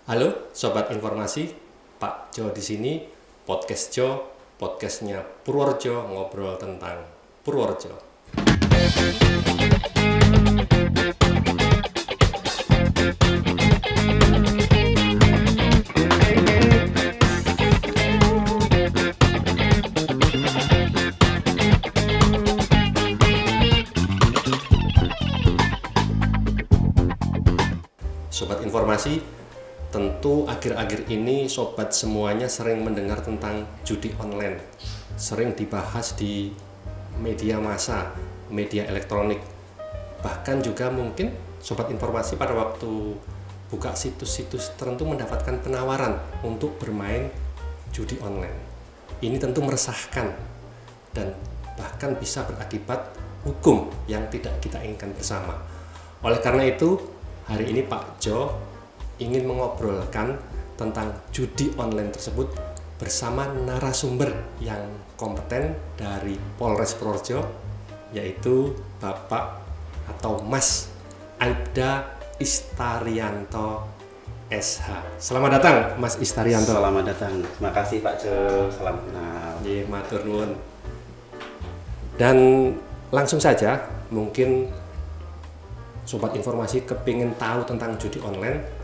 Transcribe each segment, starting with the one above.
Halo Sobat Informasi, Pak Jo di sini, Podcast Jo, podcastnya Purworejo, ngobrol tentang Purworejo. Sobat Informasi, tentu akhir-akhir ini sobat semuanya sering mendengar tentang judi online. Sering dibahas di media massa, media elektronik. Bahkan juga mungkin sobat informasi pada waktu buka situs-situs tertentu mendapatkan penawaran untuk bermain judi online. Ini tentu meresahkan dan bahkan bisa berakibat hukum yang tidak kita inginkan bersama. Oleh karena itu, hari ini Pak Jo ingin mengobrolkan tentang judi online tersebut bersama narasumber yang kompeten dari Polres Purworejo, yaitu Bapak atau Mas Aibda Istarianto SH. Selamat datang Mas Istarianto. Selamat datang. Terima kasih Pak Jo. Salam kenal. Nggih, matur nuwun. Dan langsung saja, mungkin sobat informasi kepingin tahu tentang judi online.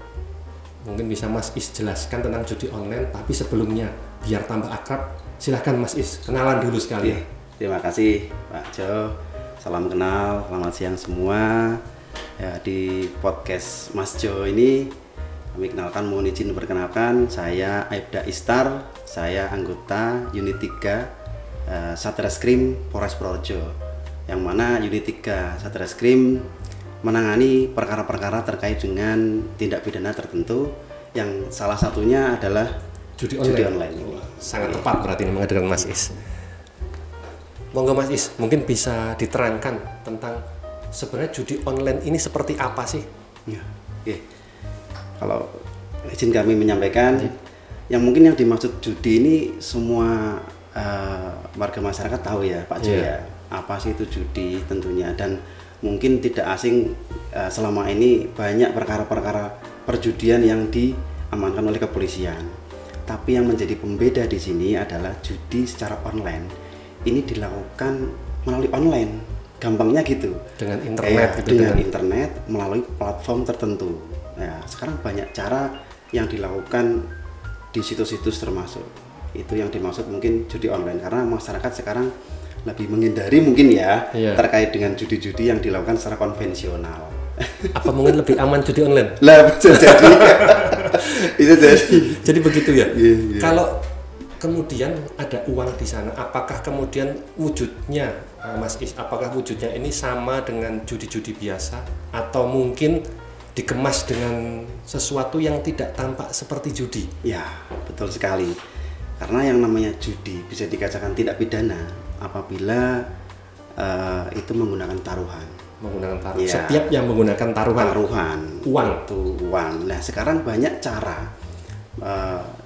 Mungkin bisa Mas Is jelaskan tentang judi online, tapi sebelumnya biar tambah akrab, silahkan Mas Is kenalan dulu sekali. Terima kasih Pak Jo. Salam kenal, selamat siang semua. Ya, di podcast Mas Jo ini kami kenalkan, mohon izin perkenalkan, saya Aibda Istar, saya anggota Unit 3 Satreskrim Polres Purworejo. Yang mana Unit 3 Satreskrim menangani perkara-perkara terkait dengan tindak pidana tertentu yang salah satunya adalah judi online. Sangat tepat berarti ini menghadirkan Mas Is. Monggo Mas Is, mungkin bisa diterangkan tentang sebenarnya judi online ini seperti apa sih? Ya, oke. Kalau izin kami menyampaikan, yang mungkin yang dimaksud judi ini semua warga masyarakat tahu ya Pak Jo ya. Apa sih itu judi tentunya, dan mungkin tidak asing selama ini banyak perkara-perkara perjudian yang diamankan oleh kepolisian. Tapi yang menjadi pembeda di sini adalah judi secara online. Ini dilakukan melalui online, gampangnya gitu. Dengan internet, dengan internet melalui platform tertentu. Nah, sekarang banyak cara yang dilakukan di situs-situs termasuk. Itu yang dimaksud mungkin judi online, karena masyarakat sekarang lebih menghindari mungkin terkait dengan judi-judi yang dilakukan secara konvensional. Apa mungkin lebih aman judi online? Lah, bisa jadi. Itu jadi. Jadi begitu ya. Yeah. Kalau kemudian ada uang di sana, apakah kemudian wujudnya, Mas Is, apakah wujudnya ini sama dengan judi-judi biasa, atau mungkin dikemas dengan sesuatu yang tidak tampak seperti judi? Ya, betul sekali. Karena yang namanya judi bisa dikatakan tidak pidana apabila itu menggunakan taruhan. Ya. Setiap yang menggunakan taruhan. Uang. Itu uang. Nah, sekarang banyak cara.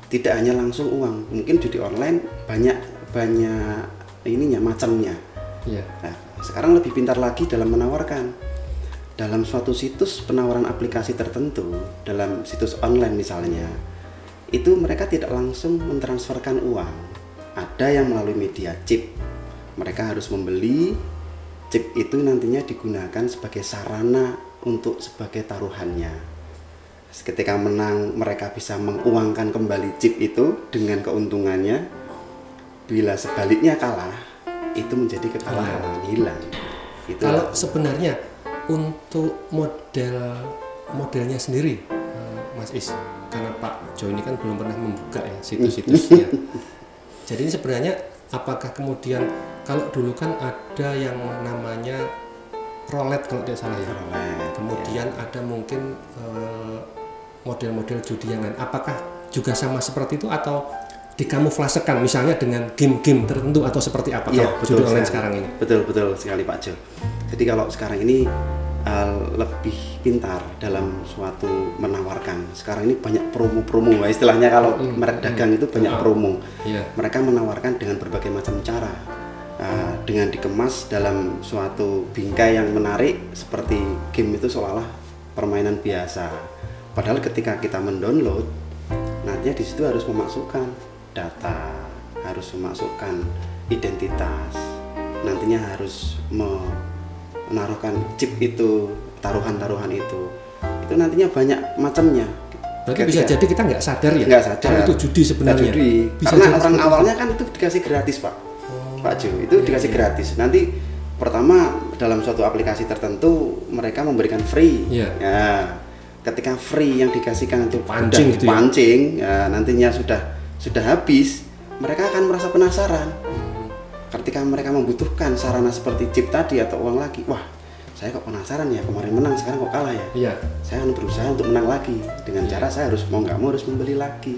Tidak hanya langsung uang. Mungkin judi online banyak ininya, macamnya. Ya. Nah, sekarang lebih pintar lagi dalam menawarkan. Dalam suatu situs penawaran aplikasi tertentu, dalam situs online misalnya, itu mereka tidak langsung mentransferkan uang. Ada yang melalui media chip. Mereka harus membeli chip itu, nantinya digunakan sebagai sarana untuk sebagai taruhannya. Ketika menang, mereka bisa menguangkan kembali chip itu dengan keuntungannya. Bila sebaliknya kalah, itu menjadi kekalahan, hilang. Kalau sebenarnya untuk modelnya sendiri, Mas Is, karena Pak Jo ini kan belum pernah membuka ya situs-situsnya. Jadi ini sebenarnya apakah kemudian, kalau dulu kan ada yang namanya roulette kalau tidak salah ya. Kemudian ada mungkin model-model judi yang lain. Apakah juga sama seperti itu atau dikamuflasekan misalnya dengan game-game tertentu atau seperti apa kalau judi online sekarang ini? Betul sekali Pak Jo. Jadi kalau sekarang ini lebih pintar dalam suatu menawarkan. Sekarang ini banyak promo-promo, istilahnya kalau merek dagang itu banyak promo. Mereka menawarkan dengan berbagai macam cara, dengan dikemas dalam suatu bingkai yang menarik seperti game itu seolah-olah permainan biasa. Padahal ketika kita mendownload, nantinya di situ harus memasukkan data, harus memasukkan identitas, nantinya harus menaruhkan chip itu, taruhan-taruhan itu nantinya banyak macamnya. Berarti bisa jadi kita nggak sadar ya? Nggak sadar. Kalau itu judi sebenarnya. Judi. Karena orang awalnya kan itu dikasih gratis, Pak. Pak Jo, itu dikasih gratis. Nanti pertama dalam suatu aplikasi tertentu mereka memberikan free. Iya. Ya, ketika free yang dikasihkan itu pancing, gitu pancing, ya, nantinya sudah habis, mereka akan merasa penasaran. Ketika mereka membutuhkan sarana seperti chip tadi atau uang lagi, wah, saya kok penasaran ya, kemarin menang, sekarang kok kalah ya. Iya. Saya akan berusaha untuk menang lagi dengan cara saya harus mau nggak mau harus membeli lagi.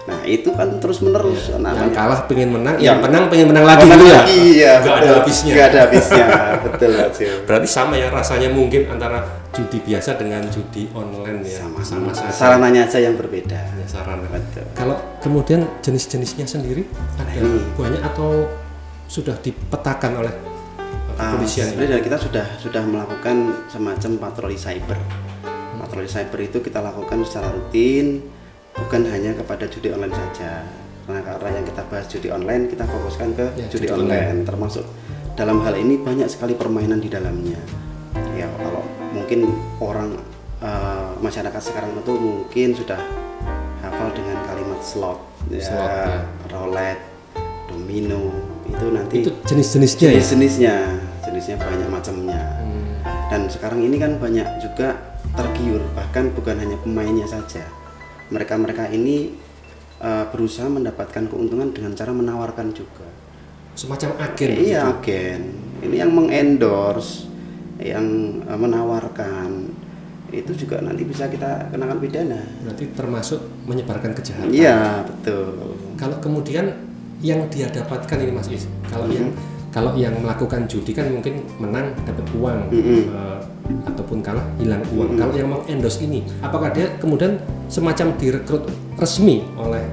Nah itu kan terus menerus. Iya. Yang kalah pengen menang, yang menang pengen menang lagi gitu ya. Iya. Nggak ada habisnya. Nggak ada habisnya, betul Pak. Berarti sama ya rasanya mungkin antara judi biasa dengan judi online ya. Sama saja. Sarananya aja yang berbeda. Ya, sarana. Betul. Kalau kemudian jenis-jenisnya sendiri ada banyak atau sudah dipetakan oleh kepolisian? Sebenarnya kita sudah melakukan semacam patroli cyber. Patroli cyber itu kita lakukan secara rutin, bukan hanya kepada judi online saja. Karena yang kita bahas judi online, kita fokuskan ke judi online. Termasuk dalam hal ini banyak sekali permainan di dalamnya. Ya kalau mungkin orang masyarakat sekarang itu mungkin sudah hafal dengan kalimat slot, roulette, domino, itu nanti itu jenis-jenisnya banyak macamnya. Dan sekarang ini kan banyak juga tergiur, bahkan bukan hanya pemainnya saja, mereka ini berusaha mendapatkan keuntungan dengan cara menawarkan juga semacam agen. Iya, agen ini yang mengendorse, yang menawarkan, itu juga nanti bisa kita kenakan pidana. Berarti termasuk menyebarkan kejahatan. Iya, betul. Kalau kemudian yang dia dapatkan ini Mas Is, kalau yang melakukan judi kan mungkin menang dapat uang, ataupun kalah hilang uang. Kalau yang mengendorse ini, apakah dia kemudian semacam direkrut resmi oleh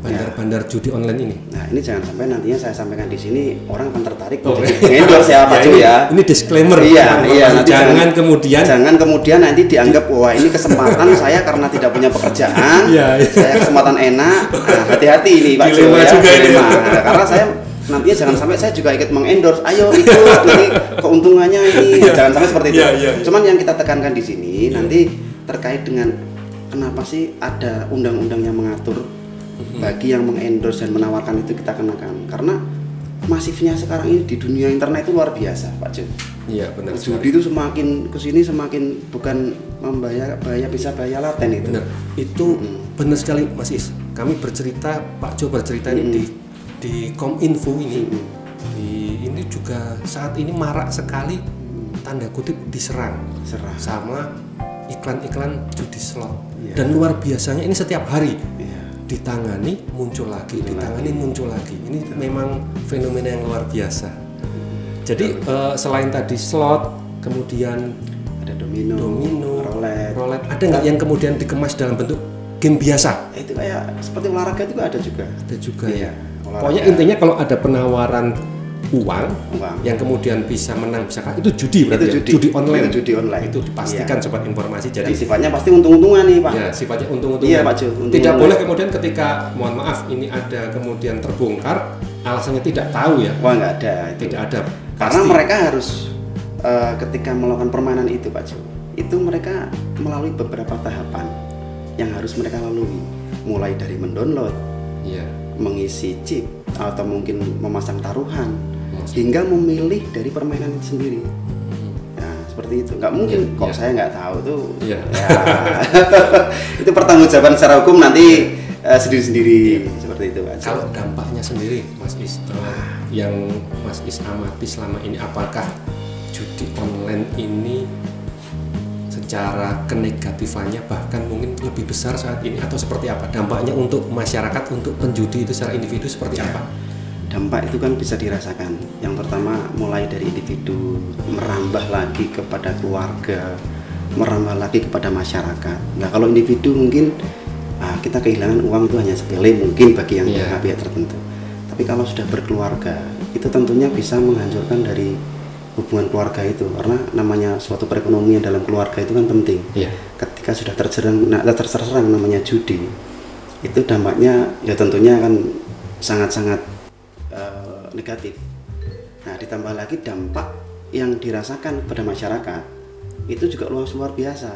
bandar-bandar judi online ini? Nah ini jangan sampai nantinya saya sampaikan di sini orang akan tertarik untuk mengendorse ya Pak Jo ya. Ini disclaimer. Iya. Jangan kemudian nanti dianggap wah ini kesempatan saya karena tidak punya pekerjaan, saya kesempatan enak. Nah, hati-hati ini Pak Jo ya. Karena saya nantinya jangan sampai saya juga ikut mengendorse, ayo ikut ini keuntungannya ini, jangan sampai seperti itu. Cuman yang kita tekankan di sini nanti terkait dengan kenapa sih ada undang-undang yang mengatur bagi yang mengendorse dan menawarkan itu kita kenakan, karena masifnya sekarang ini di dunia internet itu luar biasa Pak Jo. Iya benar. Judi itu semakin kesini semakin bukan bahaya bisa bahaya laten itu. Benar. Itu benar sekali Mas Is. Kami bercerita, Pak Jo bercerita ini di Kominfo ini, ini juga saat ini marak sekali tanda kutip diserang sama iklan-iklan judi slot. Dan luar biasanya ini setiap hari ditangani muncul lagi, muncul lagi. Ini memang fenomena yang luar biasa. Jadi selain tadi slot, kemudian ada domino, roulette. Ada nggak yang kemudian dikemas dalam bentuk game biasa? Itu kayak seperti olahraga itu ada juga. Ada juga ya. Olahraga. Pokoknya intinya kalau ada penawaran uang yang kemudian bisa menang bisa kalah, itu judi berarti. Itu judi online. Itu judi online. Itu dipastikan sobat informasi. Jadi sifatnya pasti untung-untungan nih Pak. Ya, sifatnya untung-untungan. Iya Pak Jo. Tidak boleh kemudian ketika mohon maaf ini ada kemudian terbongkar alasannya tidak tahu ya. Wah nggak ada. Tidak ada. Karena mereka harus ketika melakukan permainan itu Pak Jo, itu mereka melalui beberapa tahapan yang harus mereka lalui, mulai dari mendownload, mengisi chip atau mungkin memasang taruhan, hingga memilih dari permainan itu sendiri. Nah seperti itu, nggak mungkin kok saya nggak tahu tuh. Itu pertanggungjawaban secara hukum nanti sendiri-sendiri seperti itu Pak. Kalau dampaknya sendiri Mas Is, yang Mas Is amati selama ini, apakah judi online ini secara kenegatifannya bahkan mungkin lebih besar saat ini atau seperti apa dampaknya untuk masyarakat, untuk penjudi itu secara individu seperti apa? Dampak itu kan bisa dirasakan. Yang pertama mulai dari individu merambah lagi kepada keluarga, merambah lagi kepada masyarakat. Nah kalau individu mungkin kita kehilangan uang itu hanya sepele mungkin bagi yang pihak tertentu. Tapi kalau sudah berkeluarga itu tentunya bisa menghancurkan dari hubungan keluarga itu, karena namanya suatu perekonomian dalam keluarga itu kan penting. Ketika sudah terserang namanya judi, itu dampaknya ya tentunya kan sangat-sangat negatif. Nah, ditambah lagi dampak yang dirasakan pada masyarakat itu juga luar biasa.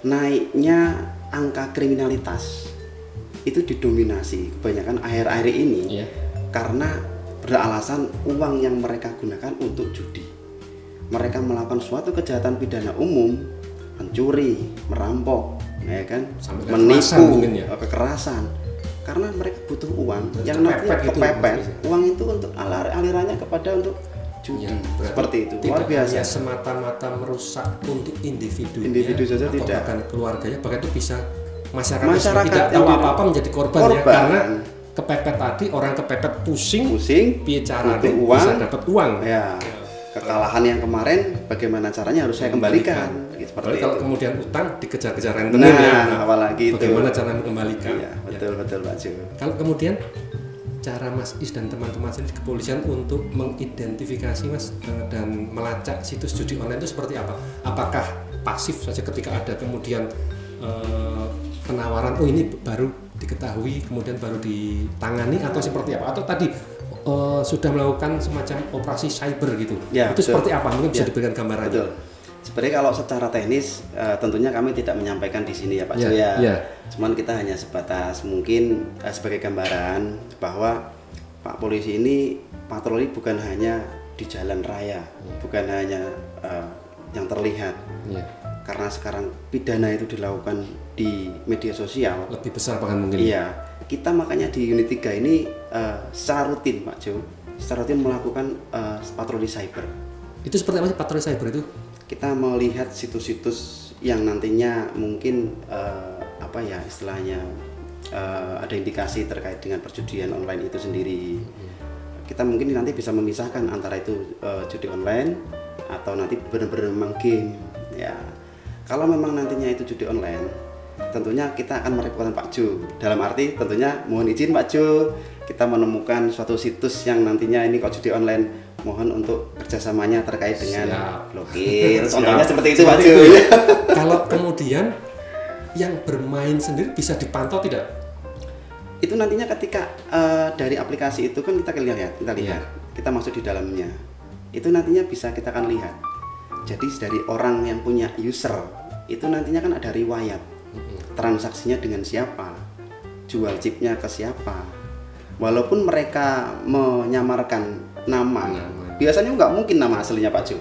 Naiknya angka kriminalitas itu didominasi kebanyakan akhir-akhir ini karena beralasan uang yang mereka gunakan untuk judi. Mereka melakukan suatu kejahatan pidana umum, mencuri, merampok, ya kan, menipu, kekerasan, karena mereka butuh uang yang nantinya kepepet. Uang itu untuk alirannya kepada untuk judi. Seperti itu. Luar biasa. Tidak semata-mata merusak untuk individu saja, atau tidak. Bahkan keluarganya, bahkan itu bisa masyarakat tidak tahu apa-apa menjadi korban. Ya, karena kepepet tadi, orang kepepet pusing piye caranya bisa dapat uang. Ya. Kekalahan yang kemarin bagaimana caranya harus saya kembalikan. Seperti kalau kemudian utang dikejar-kejar rentenir apalagi bagaimana cara mengembalikan. Betul Pak Jo. Kalau kemudian cara Mas Is dan teman-teman sendiri di kepolisian untuk mengidentifikasi Mas dan melacak situs judi online itu seperti apa? Apakah pasif saja ketika ada kemudian penawaran, oh ini baru diketahui kemudian baru ditangani, atau seperti apa? Atau tadi sudah melakukan semacam operasi cyber gitu? Ya, itu betul. Seperti apa? Mungkin bisa diberikan gambaran. Betul. Sebenarnya kalau secara teknis tentunya kami tidak menyampaikan di sini ya Pak Jo ya. Cuman kita hanya sebatas mungkin sebagai gambaran bahwa Pak Polisi ini patroli bukan hanya di jalan raya, bukan hanya yang terlihat. Karena sekarang pidana itu dilakukan di media sosial. Lebih besar bahkan mungkin. Iya. Kita makanya di unit 3 ini secara rutin Pak Jo, secara rutin melakukan patroli cyber. Itu seperti apa sih patroli cyber itu? Kita melihat situs-situs yang nantinya mungkin apa ya istilahnya ada indikasi terkait dengan perjudian online itu sendiri. Kita mungkin nanti bisa memisahkan antara itu judi online atau nanti benar-benar memang game. Ya, kalau memang nantinya itu judi online, tentunya kita akan merepotkan Pak Jo. Dalam arti tentunya mohon izin Pak Jo, kita menemukan suatu situs yang nantinya ini kok judi online, mohon untuk kerjasamanya terkait dengan blokir. Contohnya seperti itu Pak Jo. Kalau kemudian yang bermain sendiri bisa dipantau tidak? Itu nantinya ketika dari aplikasi itu kan kita lihat, kita masuk di dalamnya. Itu nantinya bisa kita akan lihat. Jadi dari orang yang punya user itu nantinya kan ada riwayat transaksinya dengan siapa, jual chipnya ke siapa. Walaupun mereka menyamarkan nama. Biasanya nggak mungkin nama aslinya Pak Jo.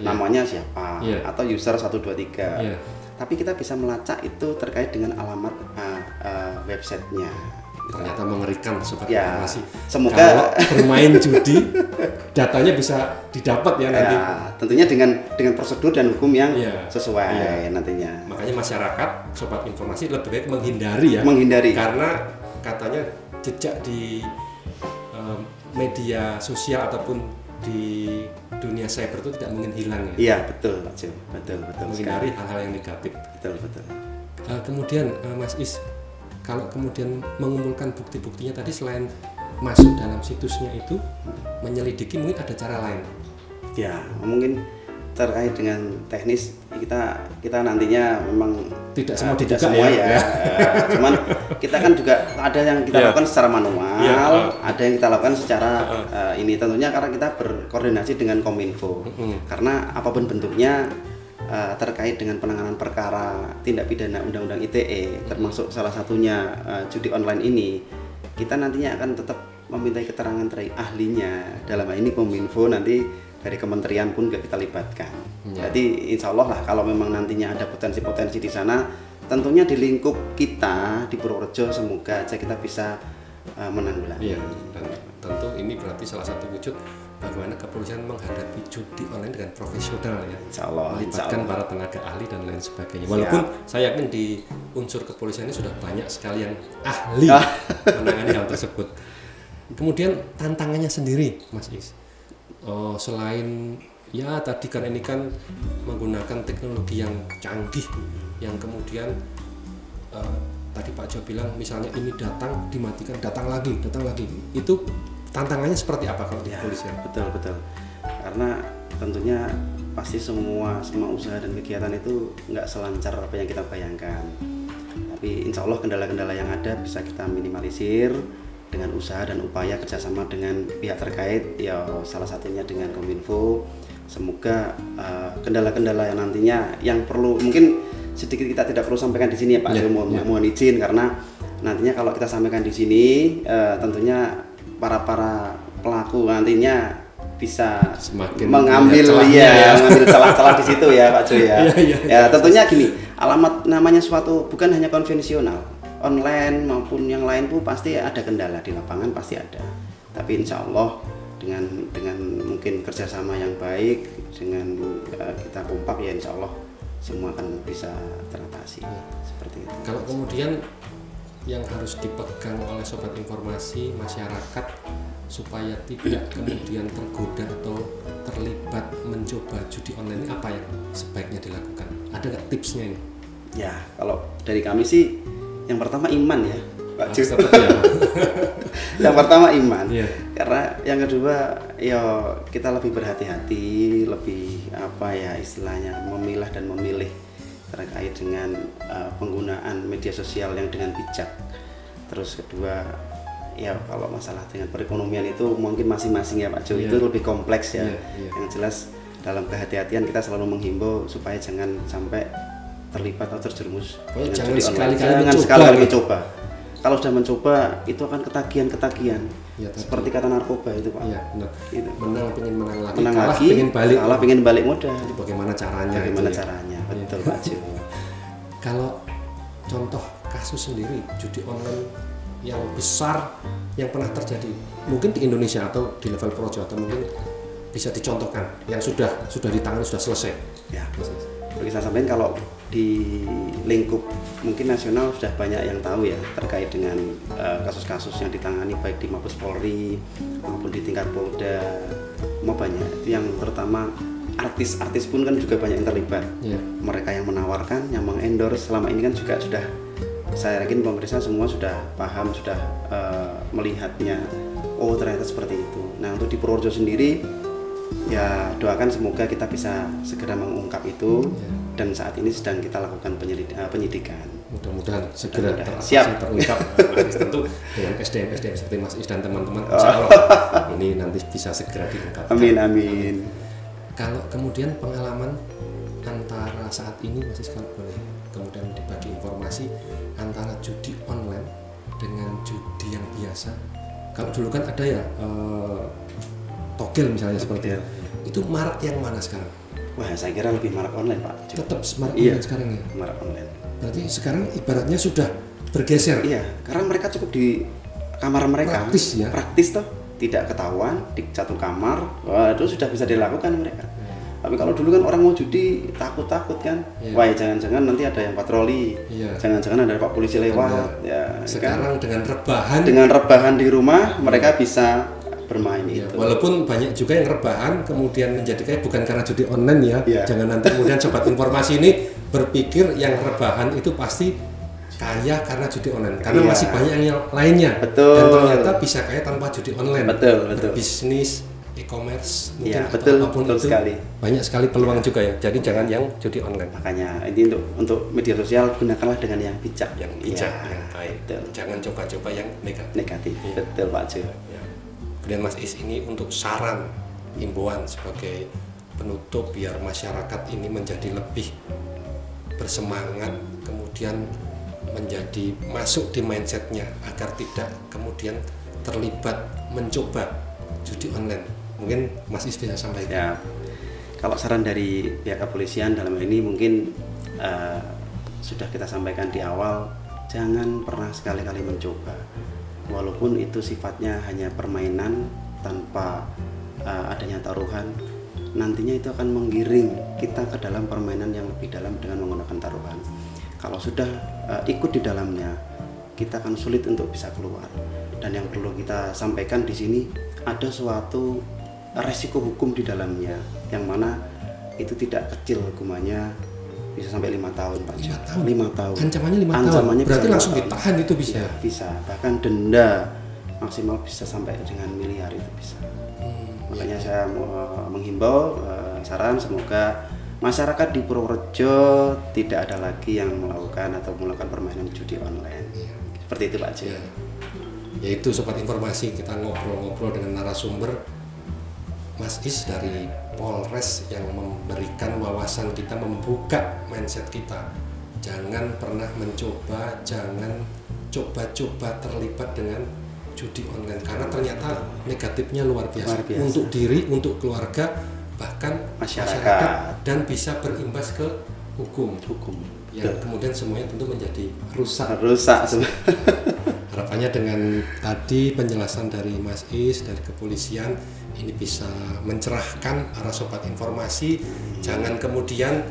Namanya siapa atau user 123. Tapi kita bisa melacak itu terkait dengan alamat websitenya. Ternyata mengerikan sobat informasi. Semoga kalau bermain judi datanya bisa didapat ya nanti. Tentunya dengan prosedur dan hukum yang sesuai nantinya. Makanya masyarakat sobat informasi lebih baik menghindari ya. Karena katanya jejak di media sosial ataupun di dunia cyber itu tidak mungkin hilang ya. Iya, betul Pak Jo. Betul. Menghindari hal-hal yang negatif. Betul. Kemudian Mas Is, kalau kemudian mengumpulkan bukti-buktinya tadi, selain masuk dalam situsnya itu menyelidiki, mungkin ada cara lain. Ya, mungkin terkait dengan teknis kita nantinya memang tidak semua ya. Cuman kita kan juga ada yang kita lakukan secara manual, ada yang kita lakukan secara ini tentunya karena kita berkoordinasi dengan Kominfo. Karena apapun bentuknya terkait dengan penanganan perkara tindak pidana Undang-Undang ITE, termasuk salah satunya judi online ini, kita nantinya akan tetap memintai keterangan dari ahlinya. Dalam hal ini Kominfo, nanti dari kementerian pun juga kita libatkan. Jadi insya Allah lah kalau memang nantinya ada potensi-potensi di sana, tentunya di lingkup kita di Purworejo semoga aja kita bisa menanggulangi. Dan tentu ini berarti salah satu wujud bagaimana kepolisian menghadapi judi online dengan profesional ya. Insya Allah. Melibatkan para tenaga ahli dan lain sebagainya. Walaupun saya yakin di unsur kepolisian ini sudah banyak sekali yang ahli menangani hal tersebut. Kemudian tantangannya sendiri, Mas Is. Selain ya tadi kan ini kan menggunakan teknologi yang canggih, yang kemudian tadi Pak Jo bilang misalnya ini datang dimatikan, datang lagi, itu tantangannya seperti apa kalau di kepolisian? Betul. Karena tentunya pasti semua usaha dan kegiatan itu nggak selancar apa yang kita bayangkan. Tapi insya Allah kendala-kendala yang ada bisa kita minimalisir dengan usaha dan upaya kerjasama dengan pihak terkait, ya salah satunya dengan Kominfo. Semoga kendala-kendala yang nantinya yang perlu mungkin sedikit kita tidak perlu sampaikan di sini ya Pak. Mohon izin karena nantinya kalau kita sampaikan di sini tentunya para pelaku nantinya bisa semakin mengambil mengambil celah-celah di situ ya Pak Jo ya. Ya tentunya gini, alamat namanya suatu bukan hanya konvensional, online maupun yang lain pun pasti ada kendala di lapangan, pasti ada. Tapi insya Allah dengan mungkin kerjasama yang baik, dengan kita kompak ya insya Allah semua akan bisa teratasi seperti itu. Kalau kemudian yang harus dipegang oleh sobat informasi masyarakat supaya tidak kemudian tergoda atau terlibat mencoba judi online, ini apa yang sebaiknya dilakukan? Ada nggak tipsnya ini? Ya kalau dari kami sih yang pertama iman ya Pak Jo. Yang pertama iman, karena yang kedua ya kita lebih berhati-hati, lebih apa ya istilahnya memilah dan memilih terkait dengan penggunaan media sosial yang dengan bijak. Terus kedua ya kalau masalah dengan perekonomian itu mungkin masing-masing ya Pak Jo, itu lebih kompleks ya. Yang jelas dalam kehati-hatian kita selalu menghimbau supaya jangan sampai terlibat atau terjerumus jangan sekali-kali mencoba. Kalau sudah mencoba itu akan ketagihan seperti kata narkoba itu Pak. Iya benar. Itu. Pengen menang lagi, kalah pengen balik modal. Jadi bagaimana caranya? Caranya? Betul Pak Jo. Kalau contoh kasus sendiri judi online yang besar yang pernah terjadi mungkin di Indonesia atau di level Projo atau mungkin bisa dicontohkan yang sudah ditangani, sudah selesai. Ya. Bagi saya sampaikan kalau di lingkup mungkin nasional sudah banyak yang tahu ya terkait dengan kasus-kasus yang ditangani baik di Mabes Polri maupun di tingkat Polda, mau banyak. Yang terutama artis-artis pun kan juga banyak yang terlibat. Mereka yang menawarkan, yang mengendorse selama ini kan juga sudah, saya yakin pemerintah semua sudah paham, sudah melihatnya. Oh ternyata seperti itu. Nah untuk di Purworejo sendiri ya doakan semoga kita bisa segera mengungkap itu. Dan saat ini sedang kita lakukan penyidikan. Mudah-mudahan segera terungkap. Tentu dengan SDM seperti Mas Is dan teman-teman, insya Allah ini nanti bisa segera diungkap. Amin. Kalau kemudian pengalaman antara saat ini Mas Is kalau boleh kemudian dibagi informasi antara judi online dengan judi yang biasa. Kalau dulu kan ada ya togel misalnya seperti itu marak yang mana sekarang? Wah, saya kira lebih marak online Pak. Tetap smart online sekarang ya? Marak online. Berarti sekarang ibaratnya sudah bergeser? Iya, karena mereka cukup di kamar mereka. Praktis toh, tidak ketahuan di satu kamar, wah itu sudah bisa dilakukan mereka. Tapi kalau dulu kan orang mau judi takut kan, wah jangan-jangan nanti ada yang patroli, jangan-jangan ada Pak polisi lewat. Ya, sekarang kan? dengan rebahan di rumah mereka bisa bermain itu. Walaupun banyak juga yang rebahan kemudian menjadi kayak bukan karena judi online ya. Jangan nanti kemudian sobat informasi ini berpikir yang rebahan itu pasti kaya karena judi online, karena masih banyak yang lainnya. Betul. Dan ternyata bisa kaya tanpa judi online. Betul. Bisnis, e-commerce, betul itu sekali. Banyak sekali peluang juga ya. Jadi jangan yang judi online. Makanya ini untuk media sosial gunakanlah dengan yang bijak, yang baik. Betul. Jangan coba-coba yang negatif. Betul Pak Jo. Kemudian Mas Is ini untuk saran, himbauan sebagai penutup biar masyarakat ini menjadi lebih bersemangat, kemudian menjadi masuk di mindsetnya agar tidak kemudian terlibat mencoba judi online. Mungkin Mas Is bisa sampaikan. Ya, kalau saran dari pihak kepolisian dalam hal ini mungkin sudah kita sampaikan di awal, jangan pernah sekali-kali mencoba. Walaupun itu sifatnya hanya permainan tanpa adanya taruhan, nantinya itu akan menggiring kita ke dalam permainan yang lebih dalam dengan menggunakan taruhan. Kalau sudah ikut di dalamnya, kita akan sulit untuk bisa keluar. Dan yang perlu kita sampaikan di sini, ada suatu resiko hukum di dalamnya, yang mana itu tidak kecil hukumannya, bisa sampai 5 tahun Pak. 5 tahun. Ancamannya 5 tahun. Berarti langsung ditahan itu bisa? Ya, bisa. Bahkan denda maksimal bisa sampai dengan miliar itu bisa. Makanya saya mau menghimbau saran semoga masyarakat di Purworejo tidak ada lagi yang melakukan permainan judi online. Seperti itu Pak Haji. Ya. Yaitu sobat informasi, kita ngobrol-ngobrol dengan narasumber Mas Is dari Polres yang memberikan wawasan kita, membuka mindset kita. Jangan pernah mencoba, jangan coba-coba terlibat dengan judi online karena ternyata negatifnya luar biasa untuk diri, untuk keluarga, bahkan masyarakat dan bisa berimbas ke hukum yang kemudian semuanya tentu menjadi rusak. Harapannya dengan tadi penjelasan dari Mas Is dari kepolisian ini bisa mencerahkan para sobat informasi. Jangan kemudian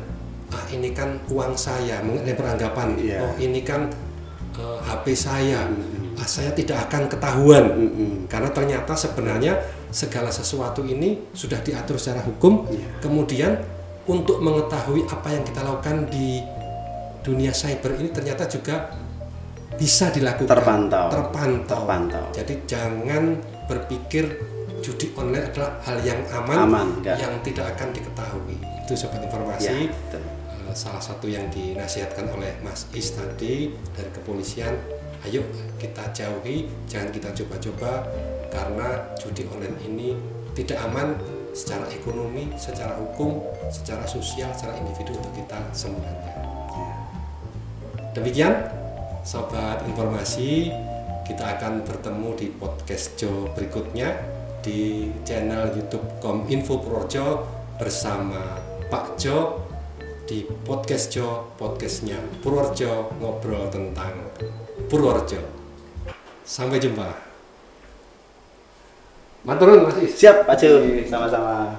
ini kan uang saya, mungkin ada beranggapan oh ini kan HP saya, saya tidak akan ketahuan karena ternyata sebenarnya segala sesuatu ini sudah diatur secara hukum. Kemudian untuk mengetahui apa yang kita lakukan di dunia cyber ini ternyata juga bisa dilakukan, terpantau. Jadi jangan berpikir judi online adalah hal yang aman yang tidak akan diketahui. Itu sobat informasi. Salah satu yang dinasihatkan oleh Mas Is tadi dari kepolisian, ayo kita jauhi, jangan kita coba-coba karena judi online ini tidak aman secara ekonomi, secara hukum, secara sosial, secara individu untuk kita semuanya. Demikian sobat informasi, kita akan bertemu di podcast Jo berikutnya di channel YouTube Kominfo Purworejo bersama Pak Jo di podcast Jo, podcastnya Purworejo, ngobrol tentang Purworejo. Sampai jumpa. Maturun Mas Is. Siap Pak Jo, sama-sama.